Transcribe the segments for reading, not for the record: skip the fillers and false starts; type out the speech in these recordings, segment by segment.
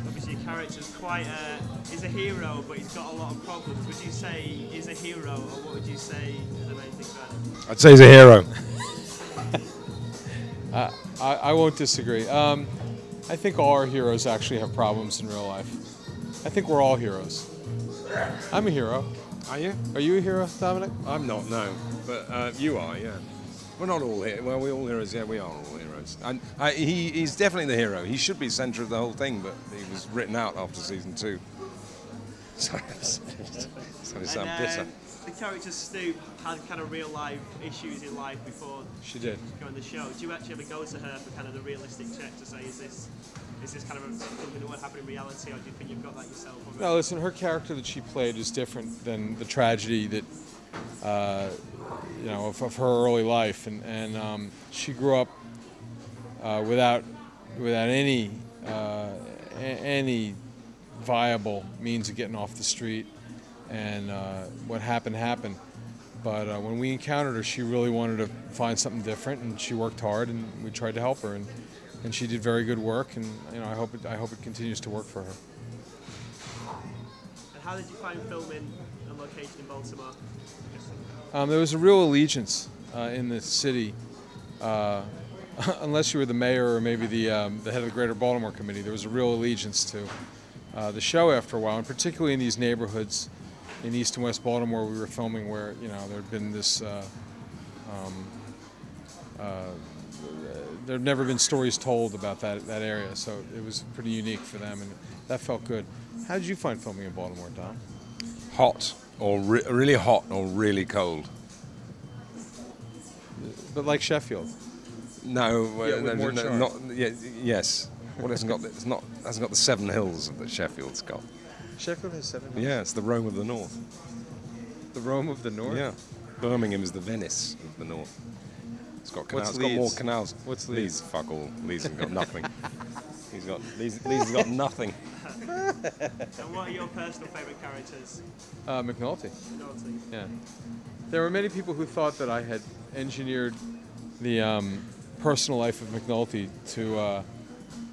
Obviously, your character's he's a hero, but he's got a lot of problems. Would you say he's a hero, or what would you say are the main things about him? I'd say he's a hero. I won't disagree. I think all our heroes actually have problems in real life. I think we're all heroes. I'm a hero. Are you? Are you a hero, Dominic? I'm not, no. But you are, yeah. We're not all here. Well, we're all heroes. Yeah, we are all heroes. And he's definitely the hero. He should be centre of the whole thing, but he was written out after season 2. Sorry, I sound bitter. The character Stu had kind of real life issues in life before She did. going the show. Do you actually ever go to her for kind of the realistic check to say, is this kind of something that would happen in reality, or do you think you've got that yourself? No, listen, her character that she played is different than the tragedy that, of her early life, and she grew up without any viable means of getting off the street, and what happened happened. But when we encountered her, she really wanted to find something different, and she worked hard, and we tried to help her, and she did very good work, and I hope it continues to work for her. And how did you find filming a location in Baltimore? There was a real allegiance in the city, unless you were the mayor or maybe the head of the Greater Baltimore Committee. There was a real allegiance to the show after a while, and particularly in these neighborhoods in East and West Baltimore we were filming, where there had been this. There had never been stories told about that area, so it was pretty unique for them, and that felt good. How did you find filming in Baltimore, Dom? Hot, or really hot, or really cold. But like Sheffield. No, Yeah, with more charm. yes. Well, hasn't got the 7 hills that Sheffield's got. Sheffield has 7 hills? Yeah, it's the Rome of the North. The Rome of the North? Yeah. Birmingham is the Venice of the North. It's got canals. What's It's got more Leeds? canals. What's Leeds? Fuck all. Leeds has got nothing. Leeds has got nothing. And what are your personal favourite characters? McNulty. McNulty. Yeah. There were many people who thought that I had engineered the personal life of McNulty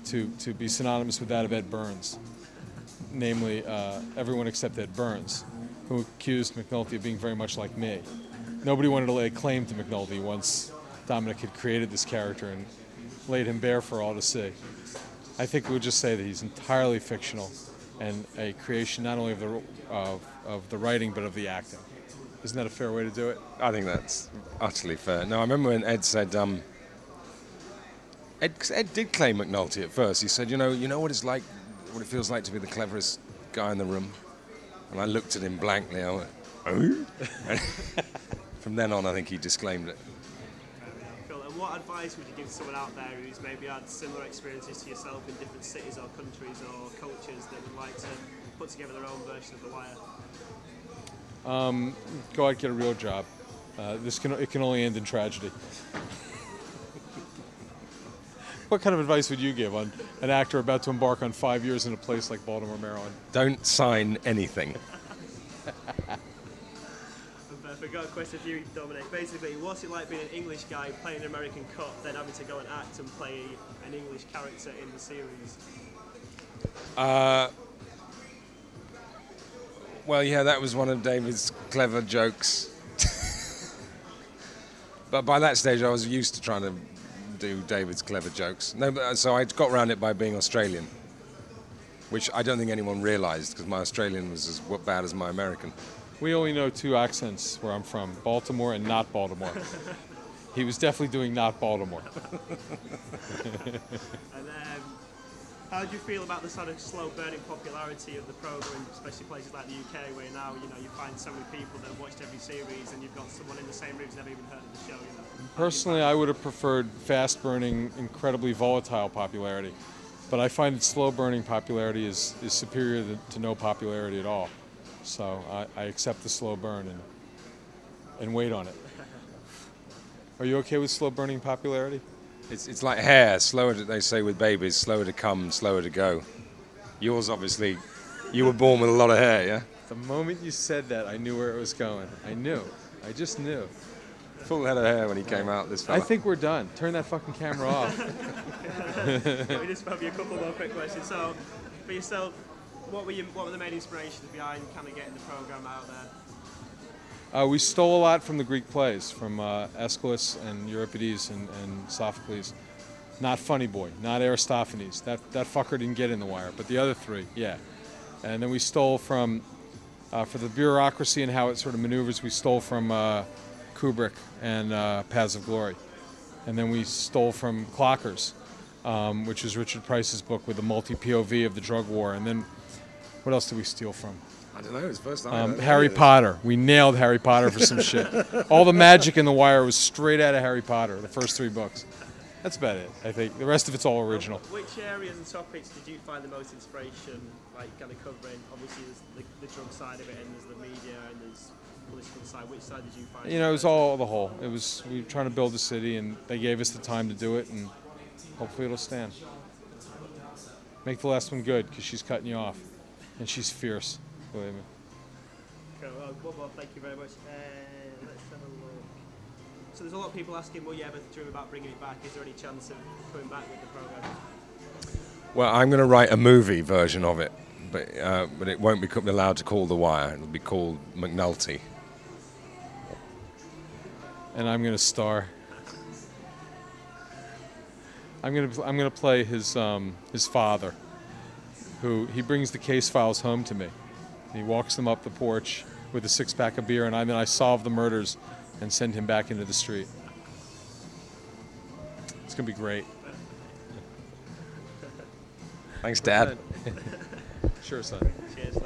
to be synonymous with that of Ed Burns. Namely, everyone except Ed Burns, who accused McNulty of being very much like me. Nobody wanted to lay claim to McNulty once Dominic had created this character and laid him bare for all to see. I think we would just say that he's entirely fictional and a creation not only of the writing but of the acting. Isn't that a fair way to do it? I think that's utterly fair. No, I remember when Ed said, Ed did claim McNulty at first. He said, you know what it's like, what it feels like to be the cleverest guy in the room. And I looked at him blankly. I went, oh? And from then on, I think he disclaimed it. Cool. And what advice would you give to someone out there who's maybe had similar experiences to yourself in different cities or countries or cultures that would like to put together their own version of The Wire? Go out and get a real job. It can only end in tragedy. What kind of advice would you give on an actor about to embark on 5 years in a place like Baltimore, Maryland? Don't sign anything. I've got a question for you, Dominic. Basically, what's it like being an English guy playing an American cop, then having to go and act and play an English character in the series? Well, yeah, that was one of David's clever jokes. But by that stage, I was used to trying to do David's clever jokes. So I got around it by being Australian, which I don't think anyone realised, because my Australian was as bad as my American. We only know 2 accents where I'm from, Baltimore and not Baltimore. He was definitely doing not Baltimore. And how do you feel about the sort of slow burning popularity of the programme, especially places like the UK, where now you find so many people that have watched every series, and you've got someone in the same room who's never even heard of the show? Personally, I would have preferred fast burning, incredibly volatile popularity, but I find that slow burning popularity is superior to no popularity at all. So I accept the slow burn and wait on it. Are you okay with slow burning popularity? It's like hair, slower to, they say with babies, slower to come, slower to go. Yours, obviously, you were born with a lot of hair, yeah? The moment you said that, I knew where it was going. I knew. I just knew. Full head of hair when he came out, this fella. I think we're done. Turn that fucking camera off. We just have you a couple more quick questions. So, For yourself, what were the main inspirations behind kind of getting the program out there? We stole a lot from the Greek plays, from Aeschylus and Euripides and Sophocles. Not Funny Boy, not Aristophanes. That fucker didn't get in the wire, but the other three, yeah. And then we stole from, for the bureaucracy and how it sort of maneuvers, we stole from Kubrick and Paths of Glory. And then we stole from Clockers, which is Richard Price's book with the multi-POV of the drug war. And then what else did we steal from? I don't know. It's the first time. Harry Potter. We nailed Harry Potter for some shit. All the magic in The Wire was straight out of Harry Potter, the first 3 books. That's about it, I think. The rest of it's all original. Which areas and topics did you find the most inspiration, like kind of covering? Obviously, there's the drug side of it, and there's the media, and there's the political side. Which side did you find? You know, it was all the whole. It was, we were trying to build a city, and they gave us the time to do it, and hopefully it'll stand. Make the last one good, because she's cutting you off, and she's fierce, believe me. Cool. Well, thank you very much. Let's have a look. So there's a lot of people asking, will you ever dream about bringing it back? Is there any chance of coming back with the program? Well, I'm going to write a movie version of it, but it won't be allowed to call The Wire. It'll be called McNulty. And I'm going to star. I'm going to play his father, who he brings the case files home to me. He walks them up the porch with a 6-pack of beer, and then I solve the murders and send him back into the street. It's going to be great. Thanks, Dad. Sure, son. Cheers.